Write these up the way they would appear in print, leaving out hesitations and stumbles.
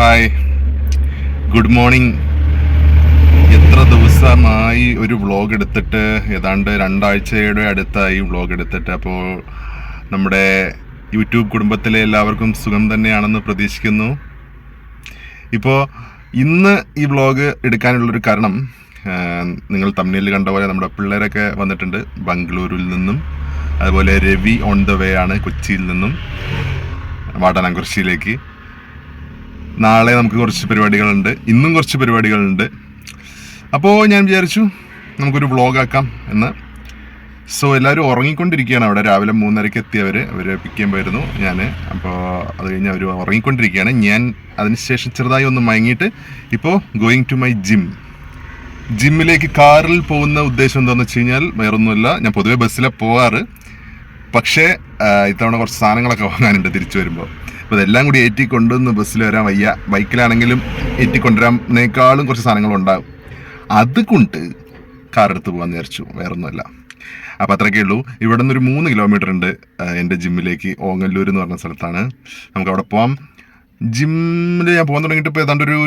Hi, good morning. എത്ര ദിവസമായി ഒരു വ്ളോഗ് എടുത്തിട്ട്? ഏതാണ്ട് 2 ആഴ്ചയുടെ അടുത്തായി വ്ളോഗ് എടുത്തിട്ട്. അപ്പോൾ നമ്മുടെ യൂട്യൂബ് കുടുംബത്തിലെ എല്ലാവർക്കും സുഖം തന്നെയാണെന്ന് പ്രതീക്ഷിക്കുന്നു. ഇപ്പോൾ ഇന്ന് ഈ വ്ളോഗ് എടുക്കാനുള്ളൊരു കാരണം, നിങ്ങൾ തമ്മിൽ കണ്ട പോലെ നമ്മുടെ പിള്ളേരൊക്കെ വന്നിട്ടുണ്ട് ബംഗളൂരുവിൽ നിന്നും. അതുപോലെ രവി ഓൺ ദ വേ ആണ് കൊച്ചിയിൽ നിന്നും വാടാനാംകുറിശ്ശിയിലേക്ക്. നാളെ നമുക്ക് കുറച്ച് പരിപാടികളുണ്ട്, ഇന്നും കുറച്ച് പരിപാടികളുണ്ട്. അപ്പോൾ ഞാൻ വിചാരിച്ചു നമുക്കൊരു വ്ളോഗാക്കാം എന്ന്. സോ എല്ലാവരും ഉറങ്ങിക്കൊണ്ടിരിക്കുകയാണ് അവിടെ. രാവിലെ 3:30 എത്തിയവർ പിക്ക് ചെയ്യാൻ പോയിരുന്നു ഞാൻ. അപ്പോൾ അത് കഴിഞ്ഞ് അവർ ഉറങ്ങിക്കൊണ്ടിരിക്കുകയാണ്. ഞാൻ അതിനുശേഷം ചെറുതായി ഒന്ന് മയങ്ങിയിട്ട് ഇപ്പോൾ ഗോയിങ് ടു മൈ ജിമ്മിലേക്ക് കാറിൽ പോകുന്ന ഉദ്ദേശം എന്താണെന്ന് വെച്ച് കഴിഞ്ഞാൽ വേറൊന്നുമില്ല. ഞാൻ പൊതുവേ ബസ്സിലാണ് പോകാറ്, പക്ഷേ ഇത്തവണ കുറച്ച് സാധനങ്ങളൊക്കെ വാങ്ങാനുണ്ട് തിരിച്ചു വരുമ്പോൾ. അപ്പോൾ ഇതെല്ലാം കൂടി ഏറ്റി കൊണ്ടുവന്ന് ബസ്സിൽ വരാൻ വയ്യ. ബൈക്കിലാണെങ്കിലും ഏറ്റി കൊണ്ടുവരാനേക്കാളും കുറച്ച് സാധനങ്ങളുണ്ടാകും. അതുകൊണ്ട് കാറെടുത്ത് പോകാമെന്ന് വിചാരിച്ചു, വേറൊന്നുമല്ല. അപ്പോൾ അത്രയൊക്കെ ഉള്ളൂ. ഇവിടെ നിന്നൊരു 3 കിലോമീറ്റർ ഉണ്ട് എൻ്റെ ജിമ്മിലേക്ക്. ഓങ്ങല്ലൂർ എന്ന് പറഞ്ഞ സ്ഥലത്താണ്. നമുക്കവിടെ പോകാം. ജിമ്മിൽ ഞാൻ പോകാൻ തുടങ്ങിയിട്ട് ഇപ്പോൾ ഏതാണ്ട് ഒരു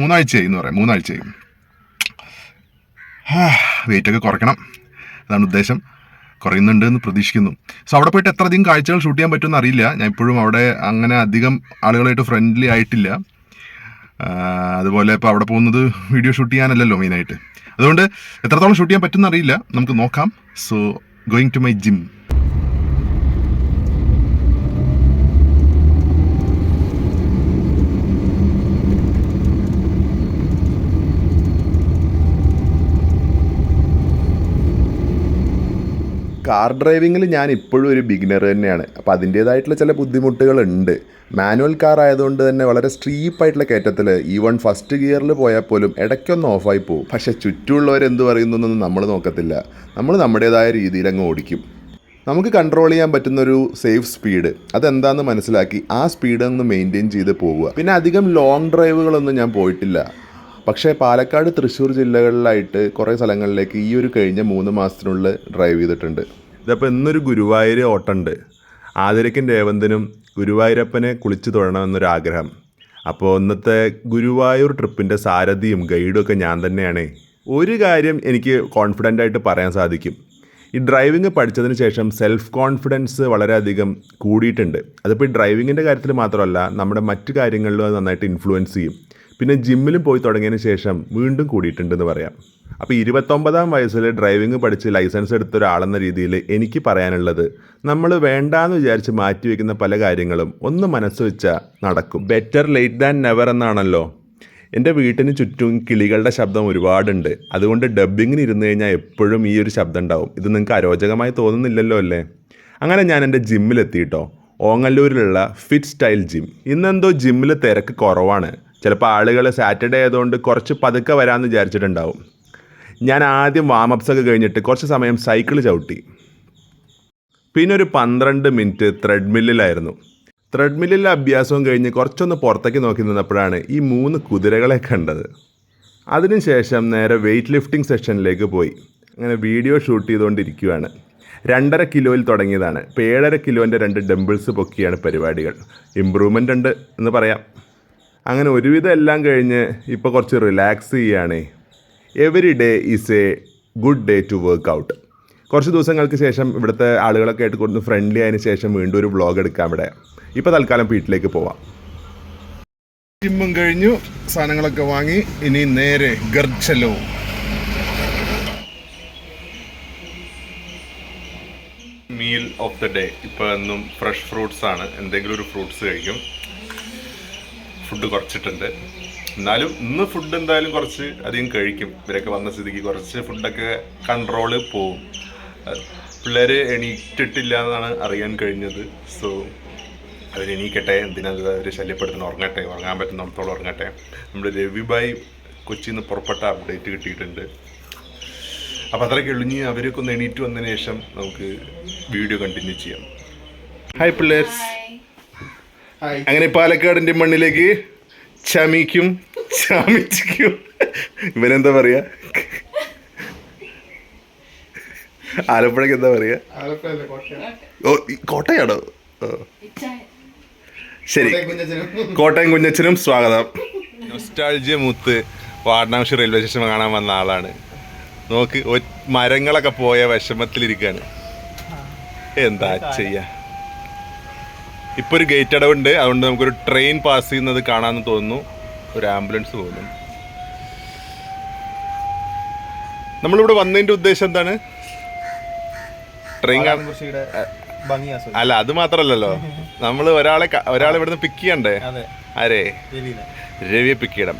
3 ആഴ്ചയായി എന്ന് പറയാം. 3 ആഴ്ചയായി. വെയിറ്റൊക്കെ കുറയ്ക്കണം, അതാണ് ഉദ്ദേശം. കുറയുന്നുണ്ട് എന്ന് പ്രതീക്ഷിക്കുന്നു. സോ അവിടെ പോയിട്ട് എത്ര അധികം കാഴ്ചകൾ ഷൂട്ട് ചെയ്യാൻ പറ്റുമെന്ന് അറിയില്ല. ഞാൻ ഇപ്പോഴും അവിടെ അങ്ങനെ അധികം ആളുകളായിട്ട് ഫ്രണ്ട്ലി ആയിട്ടില്ല. അതുപോലെ ഇപ്പോൾ അവിടെ പോകുന്നത് വീഡിയോ ഷൂട്ട് ചെയ്യാനല്ലല്ലോ മെയിനായിട്ട്. അതുകൊണ്ട് എത്രത്തോളം ഷൂട്ട് ചെയ്യാൻ പറ്റുമെന്ന് അറിയില്ല, നമുക്ക് നോക്കാം. So going to my gym. Car ഡ്രൈവിങ്ങിൽ ഞാൻ ഇപ്പോഴും ഒരു ബിഗിനർ തന്നെയാണ്. അപ്പോൾ അതിൻ്റേതായിട്ടുള്ള ചില ബുദ്ധിമുട്ടുകളുണ്ട്. മാനുവൽ കാർ ആയതുകൊണ്ട് തന്നെ വളരെ സ്റ്റീപ്പായിട്ടുള്ള കയറ്റത്തിൽ ഈവൺ ഫസ്റ്റ് ഗിയറിൽ പോയാൽ പോലും ഇടയ്ക്കൊന്ന് ഓഫായി പോകും. പക്ഷേ ചുറ്റുമുള്ളവരെന്ത് പറയുന്നൊന്നും നമ്മൾ നോക്കത്തില്ല. നമ്മൾ നമ്മുടേതായ രീതിയിൽ അങ്ങ് ഓടിക്കും. നമുക്ക് കൺട്രോൾ ചെയ്യാൻ പറ്റുന്നൊരു സേഫ് സ്പീഡ് അതെന്താണെന്ന് മനസ്സിലാക്കി ആ സ്പീഡ് ഒന്ന് മെയിൻറ്റെയിൻ ചെയ്ത് പോവുക. പിന്നെ അധികം ലോങ് ഡ്രൈവുകളൊന്നും ഞാൻ പോയിട്ടില്ല. പക്ഷേ പാലക്കാട്, തൃശ്ശൂർ ജില്ലകളിലായിട്ട് കുറേ സ്ഥലങ്ങളിലേക്ക് ഈ ഒരു കഴിഞ്ഞ 3 മാസത്തിനുള്ളിൽ ഡ്രൈവ് ചെയ്തിട്ടുണ്ട്. ഇതപ്പോൾ ഇന്നൊരു ഗുരുവായൂർ ഓട്ടമുണ്ട്. ആതിരയ്ക്കും രേവന്തിനും ഗുരുവായൂരപ്പനെ കുളിച്ച് തൊഴണമെന്നൊരാഗ്രഹം. അപ്പോൾ ഇന്നത്തെ ഗുരുവായൂർ ട്രിപ്പിൻ്റെ സാരഥിയും ഗൈഡും ഒക്കെ ഞാൻ തന്നെയാണ്. ഒരു കാര്യം എനിക്ക് കോൺഫിഡൻ്റ് ആയിട്ട് പറയാൻ സാധിക്കും, ഈ ഡ്രൈവിംഗ് പഠിച്ചതിന് ശേഷം സെൽഫ് കോൺഫിഡൻസ് വളരെയധികം കൂടിയിട്ടുണ്ട്. അതിപ്പോൾ ഈ ഡ്രൈവിങ്ങിൻ്റെ കാര്യത്തിൽ മാത്രമല്ല, നമ്മുടെ മറ്റു കാര്യങ്ങളിലും അത് നന്നായിട്ട് ഇൻഫ്ലുവൻസ് ചെയ്യും. പിന്നെ ജിമ്മിലും പോയി തുടങ്ങിയതിന് ശേഷം വീണ്ടും കൂടിയിട്ടുണ്ടെന്ന് പറയാം. അപ്പോൾ 29-ാം വയസ്സിൽ ഡ്രൈവിംഗ് പഠിച്ച് ലൈസൻസ് എടുത്ത ഒരാളെന്ന രീതിയിൽ എനിക്ക് പറയാനുള്ളത്, നമ്മൾ വേണ്ടാന്ന് വിചാരിച്ച് മാറ്റിവെക്കുന്ന പല കാര്യങ്ങളും ഒന്ന് മനസ്സ് വെച്ചാൽ നടക്കും. ബെറ്റർ ലേറ്റ് ദാൻ നെവർ എന്നാണല്ലോ. എൻ്റെ വീട്ടിന് ചുറ്റും കിളികളുടെ ശബ്ദം ഒരുപാടുണ്ട്. അതുകൊണ്ട് ഡബ്ബിങ്ങിന് ഇരുന്ന് കഴിഞ്ഞാൽ എപ്പോഴും ഈ ഒരു ശബ്ദം ഉണ്ടാവും. ഇത് നിങ്ങൾക്ക് അരോചകമായി തോന്നുന്നില്ലല്ലോ അല്ലേ? അങ്ങനെ ഞാൻ എൻ്റെ ജിമ്മിലെത്തിയിട്ടോ. ഓങ്ങല്ലൂരിലുള്ള ഫിറ്റ് സ്റ്റൈൽ ജിം. ഇന്നെന്തോ ജിമ്മിൽ തിരക്ക് കുറവാണ്. ചിലപ്പോൾ ആളുകൾ സാറ്റർഡേ ആയതുകൊണ്ട് കുറച്ച് പതുക്കെ വരാമെന്ന് വിചാരിച്ചിട്ടുണ്ടാവും. ഞാൻ ആദ്യം വാമപ്സൊക്കെ കഴിഞ്ഞിട്ട് കുറച്ച് സമയം സൈക്കിൾ ചവിട്ടി. പിന്നെ ഒരു 12 മിനിറ്റ് ത്രെഡ്മില്ലിലായിരുന്നു. ത്രെഡ്മില്ലിലെ അഭ്യാസവും കഴിഞ്ഞ് കുറച്ചൊന്ന് പുറത്തേക്ക് നോക്കി നിന്നപ്പോഴാണ് ഈ 3 കുതിരകളെ കണ്ടത്. അതിനുശേഷം നേരെ വെയ്റ്റ് ലിഫ്റ്റിംഗ് സെഷനിലേക്ക് പോയി. അങ്ങനെ വീഡിയോ ഷൂട്ട് ചെയ്തുകൊണ്ടിരിക്കുകയാണ്. 2.5 കിലോയിൽ തുടങ്ങിയതാണ്. ഇപ്പോൾ 7.5 കിലോൻ്റെ 2 ഡംബിൾസ് പൊക്കിയാണ് പരിപാടികൾ. ഇമ്പ്രൂവ്മെൻ്റ് ഉണ്ട് എന്ന് പറയാം. അങ്ങനെ ഒരുവിധം എല്ലാം കഴിഞ്ഞ് ഇപ്പോൾ കുറച്ച് റിലാക്സ് ചെയ്യുകയാണ്. Every day is a good day to work out. കുറച്ച് ദിവസങ്ങൾക്ക് ശേഷം ഇവിടുത്തെ ആളുകളൊക്കെ ആയിട്ട് കൊടുത്ത് ഫ്രണ്ട്ലി ആയതിനു ശേഷം വീണ്ടും ഒരു വ്ളോഗ് എടുക്കാം ഇവിടെ. ഇപ്പോൾ തൽക്കാലം വീട്ടിലേക്ക് പോവാം. ജിമ്മും കഴിഞ്ഞു, സാധനങ്ങളൊക്കെ വാങ്ങി, ഇനി നേരെ ഗർച്ചലോ. Meal of the day. ഇപ്പോൾ എന്നും ഫ്രഷ് ഫ്രൂട്ട്സ് ആണ്. എന്തെങ്കിലും ഒരു ഫ്രൂട്ട്സ് കഴിക്കും. ഫുഡ് കുറച്ചിട്ടുണ്ട്, എന്നാലും ഇന്ന് ഫുഡ് എന്തായാലും കുറച്ച് അധികം കഴിക്കും. ഇവരൊക്കെ വന്ന സ്ഥിതിക്ക് കുറച്ച് ഫുഡൊക്കെ കൺട്രോള് പോവും. പിള്ളേർ എണീറ്റിട്ടില്ല എന്നാണ് അറിയാൻ കഴിഞ്ഞത്. സോ അവരെണീക്കട്ടെ, എന്തിനാണ് അവർ ശല്യപ്പെടുത്തുന്ന, ഉറങ്ങട്ടെ, ഉറങ്ങാൻ പറ്റുന്നിടത്തോളം ഉറങ്ങട്ടെ. നമ്മുടെ രവിഭായ് കൊച്ചിയിൽ നിന്ന് പുറപ്പെട്ട അപ്ഡേറ്റ് കിട്ടിയിട്ടുണ്ട്. അപ്പോൾ അത്രയൊക്കെ എളിഞ്ഞ് അവരൊക്കെ ഒന്ന് എണീറ്റ് വന്നതിന് ശേഷം നമുക്ക് വീഡിയോ കണ്ടിന്യൂ ചെയ്യാം. ഹായ് പിള്ളേഴ്സ്. അങ്ങനെ പാലക്കാടിൻ്റെ മണ്ണിലേക്ക് ചമിക്കും ചമിച്ചിക്കും. ഇവനെന്താ പറയാ? ആലപ്പുഴക്ക് എന്താ പറയാ? ഓ, കോട്ടയാണോ? ശരി, കോട്ടയം കുഞ്ഞച്ചനും സ്വാഗതം. നൊസ്റ്റാൾജിയ മൂത്ത് വാരണാസി റെയിൽവേ സ്റ്റേഷൻ കാണാൻ വന്ന ആളാണ്. നോക്ക്, മരങ്ങളൊക്കെ പോയ വിഷമത്തിലിരിക്കുകയാണ്. എന്താ ചെയ്യാ? ഇപ്പൊ ഒരു ഗേറ്റ് അടവുണ്ട്, അതുകൊണ്ട് നമുക്കൊരു ട്രെയിൻ പാസ് ചെയ്യുന്നത് കാണാമെന്ന് തോന്നുന്നു. ഒരു ആംബുലൻസ് പോകുന്നു. നമ്മളിവിടെ വന്നതിന്റെ ഉദ്ദേശം എന്താണ്? ട്രെയിൻ അല്ല, അത് മാത്രല്ലല്ലോ, നമ്മൾ ഒരാളെ ഇവിടുന്ന് പിക്ക് ചെയ്യണ്ടേ? ആരെ? രവിയെ പിക്ക് ചെയ്യണം.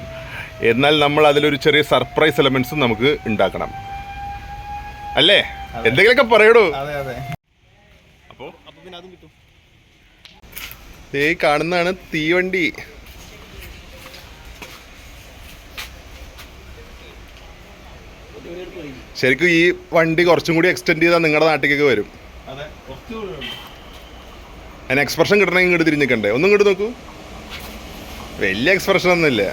എന്നാൽ നമ്മൾ അതിലൊരു ചെറിയ സർപ്രൈസ് എലമെന്റ്സും നമുക്ക് ഉണ്ടാക്കണം അല്ലേ? എന്തെങ്കിലുമൊക്കെ പറയടൂ. അപ്പോ കാണുന്നതാണ് തീവണ്ടി. ശരിക്കും ഈ വണ്ടി കുറച്ചും കൂടി എക്സ്റ്റെൻഡ് ചെയ്താൽ നിങ്ങളുടെ നാട്ടിലേക്ക് വരും. അതിന് എക്സ്പ്രഷൻ കിട്ടണമെങ്കിൽ ഇങ്ങോട്ട് തിരിഞ്ഞിക്കണ്ടേ? ഒന്നും ഇങ്ങോട്ട് നോക്കൂ. വലിയ എക്സ്പ്രഷൻ ഒന്നുമില്ല.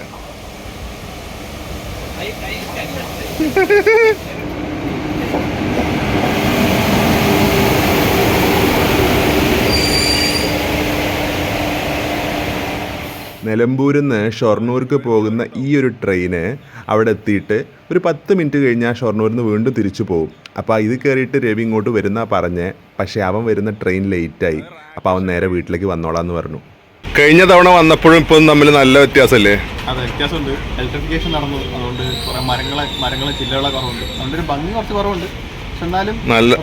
നിലമ്പൂരിൽ നിന്ന് ഷൊർണൂർക്ക് പോകുന്ന ഈ ഒരു ട്രെയിന് അവിടെ എത്തിയിട്ട് ഒരു 10 മിനിറ്റ് കഴിഞ്ഞാൽ ഷൊർണൂരിൽ നിന്ന് വീണ്ടും തിരിച്ചു പോകും. അപ്പോൾ ഇത് കയറിയിട്ട് രവി ഇങ്ങോട്ട് വരുന്ന പറഞ്ഞ്. പക്ഷേ അവൻ വരുന്ന ട്രെയിൻ ലേറ്റായി. അപ്പോൾ അവൻ നേരെ വീട്ടിലേക്ക് വന്നോളാന്ന് പറഞ്ഞു. കഴിഞ്ഞ തവണ വന്നപ്പോഴും ഇപ്പം തമ്മിൽ നല്ല വ്യത്യാസമല്ലേ? അതെ, വ്യത്യാസമുണ്ട്. ഇലക്ട്രിഫിക്കേഷൻ നടന്നു, അതുകൊണ്ട് കുറെ മരങ്ങളെ ചില്ലകളെ കുറവുണ്ട്, അതുകൊണ്ട് ഒരു ഭംഗി കുറച്ച് കുറവുണ്ട്. എന്നാലും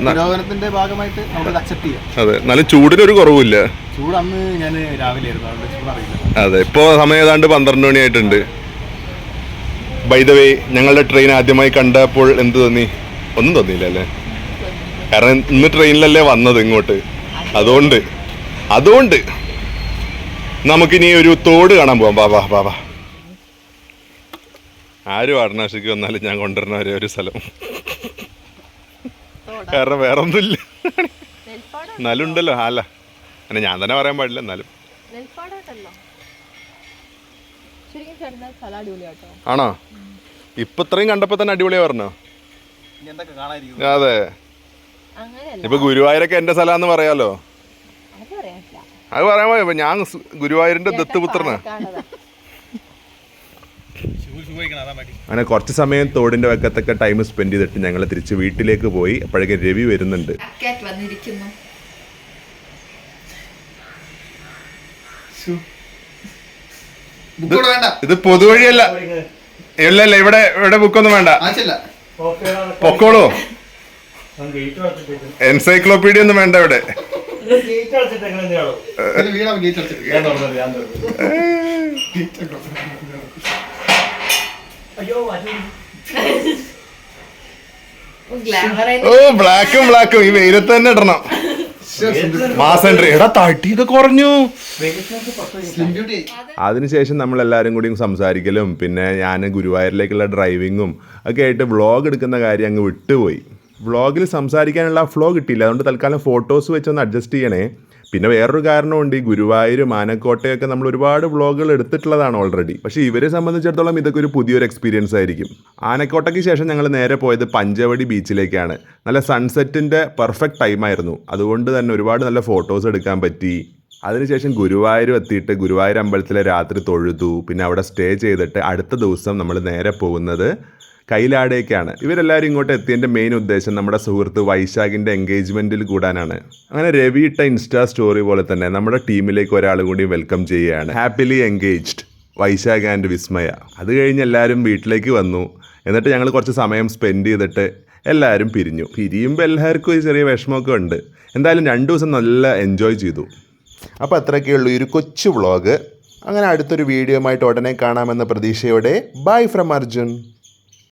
പുരോഗമനത്തിന്റെ ഭാഗമായിട്ട് നമുക്ക് അക്സെപ്റ്റ് ചെയ്യാം. അതെ, നല്ല ചൂടിനൊരു കുറവില്ല. ചൂട് അന്ന് ഞാൻ രാവിലെ ആയിരുന്നു, അതുകൊണ്ട് ചൂടറിയില്ല. അതെ, ഇപ്പോ സമയം ഏതാണ്ട് 12 മണിയായിട്ടുണ്ട്. ബൈ ദ വേ, ഞങ്ങളുടെ ട്രെയിൻ ആദ്യമായി കണ്ടപ്പോൾ എന്ത് തോന്നി? ഒന്നും തോന്നിയില്ല അല്ലേ? കാരണം ഇന്ന് ട്രെയിനിലല്ലേ വന്നത് ഇങ്ങോട്ട്. അതുകൊണ്ട് നമുക്കിനി ഒരു തോട് കാണാൻ പോവാം. ബാബാ ബാബാ, ആര് വാരണാസിക്ക് വന്നാലും ഞാൻ കൊണ്ടുവരുന്ന ഒരു സ്ഥലം. കാരണം വേറെ ഒന്നുമില്ല. എന്നാലും ഉണ്ടല്ലോ. അല്ല, അങ്ങനെ ഞാൻ തന്നെ പറയാൻ പാടില്ല. എന്നാലും ആണോ? ഇപ്പൊ ഇത്രയും കണ്ടപ്പോ തന്നെ അടിപൊളിയാ പറഞ്ഞോ? അതെ, ഇപ്പൊ ഗുരുവായൂരൊക്കെ എന്റെ സ്ഥലമാന്ന് പറയാലോ. അത് പറയാൻ പോയോ? ഞാൻ ഗുരുവായൂരിന്റെ ദത്തുപുത്രനാ. അങ്ങനെ കുറച്ച് സമയം തോടിന്റെ വക്കത്തൊക്കെ ടൈം സ്പെൻഡ് ചെയ്തിട്ട് ഞങ്ങൾ തിരിച്ച് വീട്ടിലേക്ക് പോയി. അപ്പോഴേക്കും രവി വരുന്നുണ്ട്. ഇത് പൊതുവഴിയല്ല. ഇല്ലല്ല, ഇവിടെ ബുക്കൊന്നും വേണ്ട. പൊക്കോളൂ. എൻസൈക്ലോപീഡിയ ഒന്നും വേണ്ട ഇവിടെ. ഓ, ബ്ലാക്കും ഈ വെയിലത്ത് തന്നെ ഇടണം. മാസം എടാ തട്ടിയൊക്കെ കുറഞ്ഞു. അതിനുശേഷം നമ്മൾ എല്ലാവരും കൂടി സംസാരിക്കലും പിന്നെ ഞാൻ ഗുരുവായൂരിലേക്കുള്ള ഡ്രൈവിങ്ങും ഒക്കെ ആയിട്ട് വ്ളോഗ് എടുക്കുന്ന കാര്യം അങ്ങ് വിട്ടുപോയി. വ്ളോഗിൽ സംസാരിക്കാനുള്ള ഫ്ലോ കിട്ടിയില്ല. അതുകൊണ്ട് തൽക്കാലം ഫോട്ടോസ് വെച്ചൊന്ന് അഡ്ജസ്റ്റ് ചെയ്യണേ. പിന്നെ വേറൊരു കാരണമുണ്ട്, ഈ ഗുരുവായൂരും ആനക്കോട്ടയൊക്കെ നമ്മൾ ഒരുപാട് വ്ളോഗുകൾ എടുത്തിട്ടുള്ളതാണ് ഓൾറെഡി. പക്ഷേ ഇവരെ സംബന്ധിച്ചിടത്തോളം ഇതൊക്കെ ഒരു പുതിയൊരു എക്സ്പീരിയൻസ് ആയിരിക്കും. ആനക്കോട്ടയ്ക്ക് ശേഷം ഞങ്ങൾ നേരെ പോയത് പഞ്ചവടി ബീച്ചിലേക്കാണ്. നല്ല സൺസെറ്റിൻ്റെ പെർഫെക്റ്റ് ടൈമായിരുന്നു. അതുകൊണ്ട് തന്നെ ഒരുപാട് നല്ല ഫോട്ടോസ് എടുക്കാൻ പറ്റി. അതിനുശേഷം ഗുരുവായൂർ എത്തിയിട്ട് ഗുരുവായൂർ അമ്പലത്തിലെ രാത്രി തൊഴുതു. പിന്നെ അവിടെ സ്റ്റേ ചെയ്തിട്ട് അടുത്ത ദിവസം നമ്മൾ നേരെ പോകുന്നത് കൈലാടേക്കാണ്. ഇവരെല്ലാവരും ഇങ്ങോട്ട് എത്തിയതിൻ്റെ മെയിൻ ഉദ്ദേശം നമ്മുടെ സുഹൃത്ത് വൈശാഖിൻ്റെ എൻഗേജ്മെൻറ്റിൽ കൂടാനാണ്. അങ്ങനെ രവി ഇട്ട ഇൻസ്റ്റാ സ്റ്റോറി പോലെ തന്നെ നമ്മുടെ ടീമിലേക്ക് ഒരാൾ കൂടി വെൽക്കം ചെയ്യുകയാണ്. ഹാപ്പിലി എൻഗേജ്ഡ് വൈശാഖ് ആൻഡ് വിസ്മയ. അത് കഴിഞ്ഞ് എല്ലാവരും വീട്ടിലേക്ക് വന്നു. എന്നിട്ട് ഞങ്ങൾ കുറച്ച് സമയം സ്പെൻഡ് ചെയ്തിട്ട് എല്ലാവരും പിരിഞ്ഞു. പിരിയുമ്പോൾ എല്ലാവർക്കും ഒരു ചെറിയ വിഷമമൊക്കെ ഉണ്ട്. എന്തായാലും 2 ദിവസം നല്ല എൻജോയ് ചെയ്തു. അപ്പോൾ അത്രയൊക്കെയുള്ളൂ ഈ ഒരു കൊച്ചു വ്ളോഗ്. അങ്ങനെ അടുത്തൊരു വീഡിയോ ആയിട്ട് ഉടനെ കാണാമെന്ന പ്രതീക്ഷയോടെ ബൈ ഫ്രം അർജുൻ.